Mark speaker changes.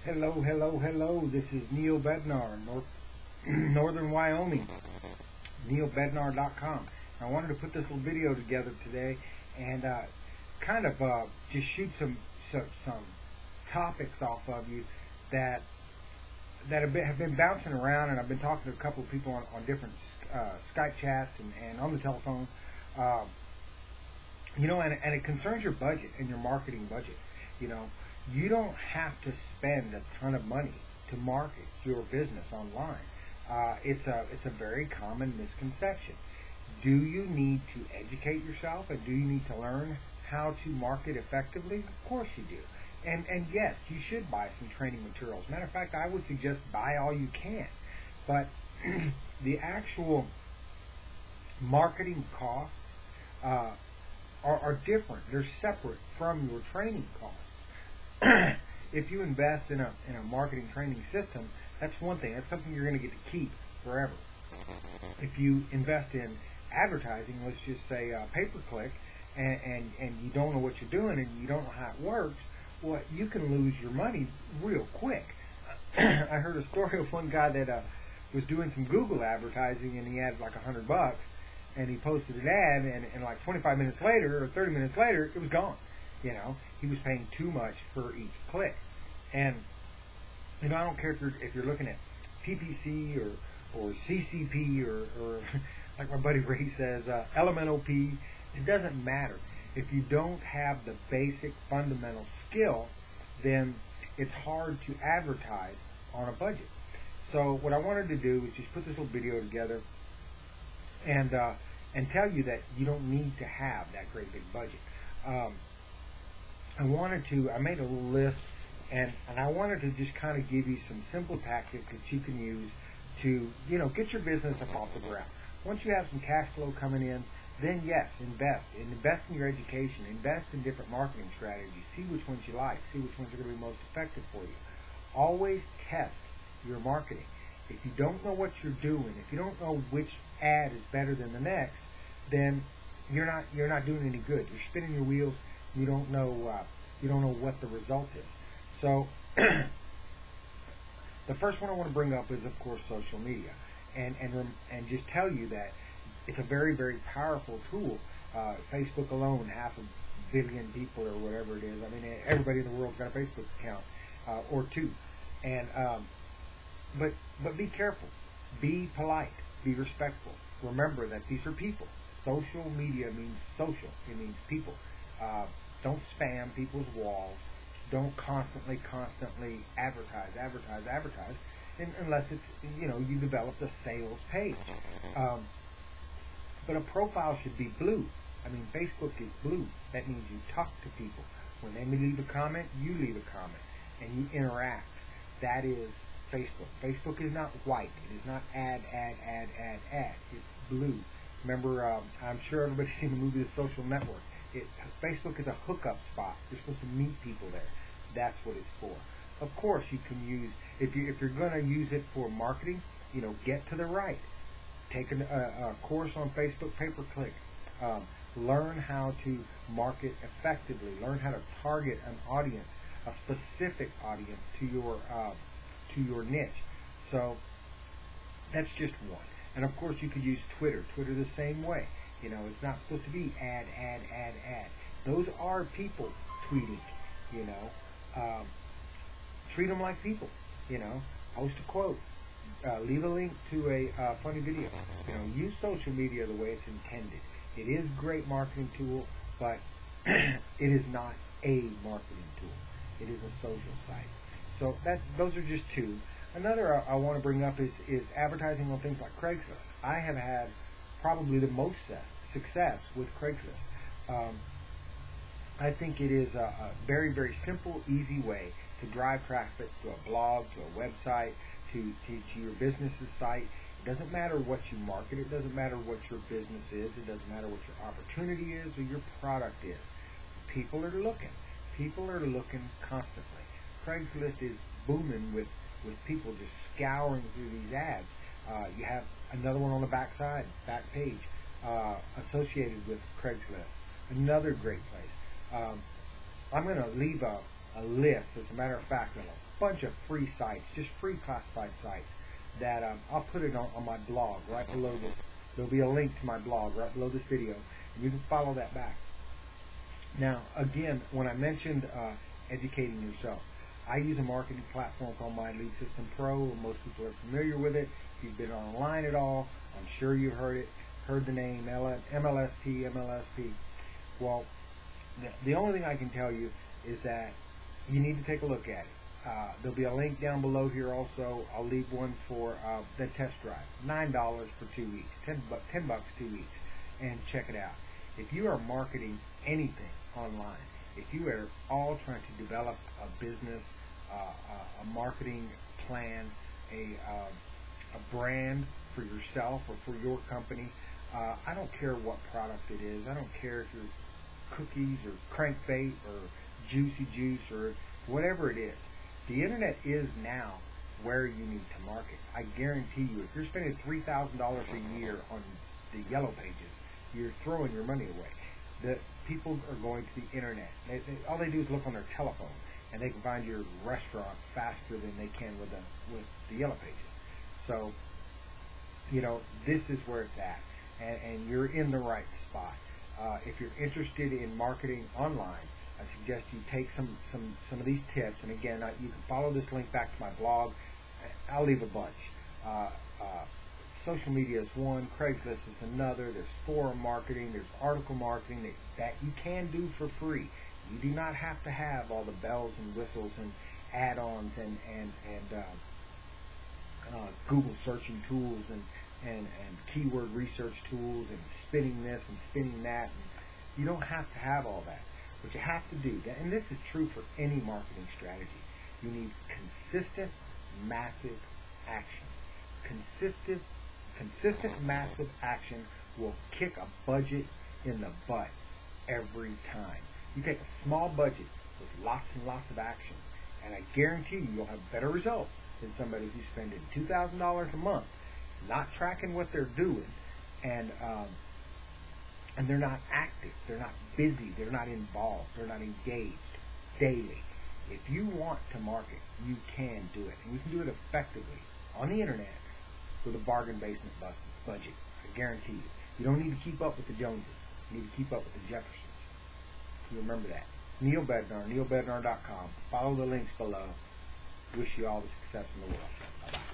Speaker 1: Hello, hello, hello. This is Neil Bednar, Northern Wyoming, neilbednar.com. I wanted to put this little video together today and kind of just shoot some topics off of you that have been bouncing around, and I've been talking to a couple of people on different Skype chats and on the telephone. And it concerns your budget and your marketing budget. You don't have to spend a ton of money to market your business online. It's a very common misconception. Do you need to educate yourself, and do you need to learn how to market effectively? Of course you do. And yes, you should buy some training materials. Matter of fact, I would suggest buy all you can. But the actual marketing costs are different. They're separate from your training costs. If you invest in a marketing training system, that's one thing. That's something you're going to get to keep forever. If you invest in advertising, let's just say pay-per-click, and you don't know what you're doing and you don't know how it works, well, you can lose your money real quick. I heard a story of one guy that was doing some Google advertising, and he had like $100, and he posted an ad, and like 25 minutes later or 30 minutes later, it was gone. He was paying too much for each click. And I don't care if you're looking at PPC or CCP or like my buddy Ray says, LMNOP. It doesn't matter. If you don't have the basic fundamental skill, then it's hard to advertise on a budget. So what I wanted to do is just put this little video together and tell you that you don't need to have that great big budget. I made a little list, and I wanted to just kind of give you some simple tactics that you can use to, get your business up off the ground. Once you have some cash flow coming in, then yes, invest in your education, invest in different marketing strategies, see which ones you like, see which ones are going to be most effective for you. Always test your marketing. If you don't know what you're doing, if you don't know which ad is better than the next, then you're not doing any good. You're spinning your wheels. You don't know what the result is. So the first one I want to bring up is, of course, social media, and just tell you that it's a very, very powerful tool. Facebook alone, 500 million people or whatever it is. I mean, everybody in the world's got a Facebook account or two. And but be careful, be polite, be respectful. Remember that these are people. Social media means social. It means people. Don't spam people's walls. Don't constantly advertise, unless it's, you developed a sales page. But a profile should be blue. I mean, Facebook is blue. That means you talk to people. When they leave a comment, you leave a comment, and you interact. That is Facebook. Facebook is not white. It is not ad. It's blue. Remember, I'm sure everybody's seen the movie The Social Network. Facebook is a hookup spot. You're supposed to meet people there. That's what it's for. Of course, you can use, if you're going to use it for marketing, get to the right. Take a course on Facebook pay-per-click. Learn how to market effectively. Learn how to target an audience, a specific audience to your niche. So that's just one. And of course, you could use Twitter. Twitter the same way. It's not supposed to be ad. Those are people tweeting. Treat them like people. Post a quote. Leave a link to a funny video. Use social media the way it's intended. It is a great marketing tool, but it is not a marketing tool. It is a social site. So those are just two. Another I want to bring up is advertising on things like Craigslist. I have had probably the most success with Craigslist. I think it is a very, very simple, easy way to drive traffic to a blog, to a website, to your business's site. It doesn't matter what you market. It doesn't matter what your business is. It doesn't matter what your opportunity is or your product is. People are looking. People are looking constantly. Craigslist is booming with people just scouring through these ads. You have another one on the back page, associated with Craigslist. Another great place. I'm going to leave a a list, as a matter of fact, of a bunch of free sites, just free classified sites that I'll put it on my blog right below this. There'll be a link to my blog right below this video, and you can follow that back. Now, again, when I mentioned educating yourself, I use a marketing platform called My Lead System Pro. Most people are familiar with it. If you've been online at all, I'm sure you've heard the name MLSP. Well, the only thing I can tell you is that you need to take a look at it. There'll be a link down below here also. I'll leave one for the test drive. $9 for 2 weeks, $10 2 weeks, and check it out. If you are marketing anything online, if you are all trying to develop a business, a marketing plan, a brand for yourself or for your company, I don't care what product it is. I don't care if you're cookies or crankbait or juicy juice or whatever it is. The internet is now where you need to market. I guarantee you, if you're spending $3,000 a year on the yellow pages, you're throwing your money away. The people are going to the internet. All they do is look on their telephone, and they can find your restaurant faster than they can with the yellow pages. So, you know, this is where it's at, and you're in the right spot. If you're interested in marketing online, I suggest you take some of these tips. And again, you can follow this link back to my blog. I'll leave a bunch. Social media is one. Craigslist is another. There's forum marketing. There's article marketing that you can do for free. You do not have to have all the bells and whistles and add-ons and Google searching tools and keyword research tools and spinning this and spinning that. And you don't have to have all that. What you have to do, and this is true for any marketing strategy, you need consistent, massive action. Consistent, massive action will kick a budget in the butt every time. You take a small budget with lots and lots of action, and I guarantee you'll have better results than somebody who's spending $2,000 a month, not tracking what they're doing, and they're not active, they're not busy, they're not involved, they're not engaged daily. If you want to market, you can do it, and you can do it effectively on the internet with a bargain basement budget. I guarantee you. You don't need to keep up with the Joneses. You need to keep up with the Jeffersons. You remember that. Neil Bednar, neilbednar.com. Follow the links below. Wish you all the success in the world. Bye-bye.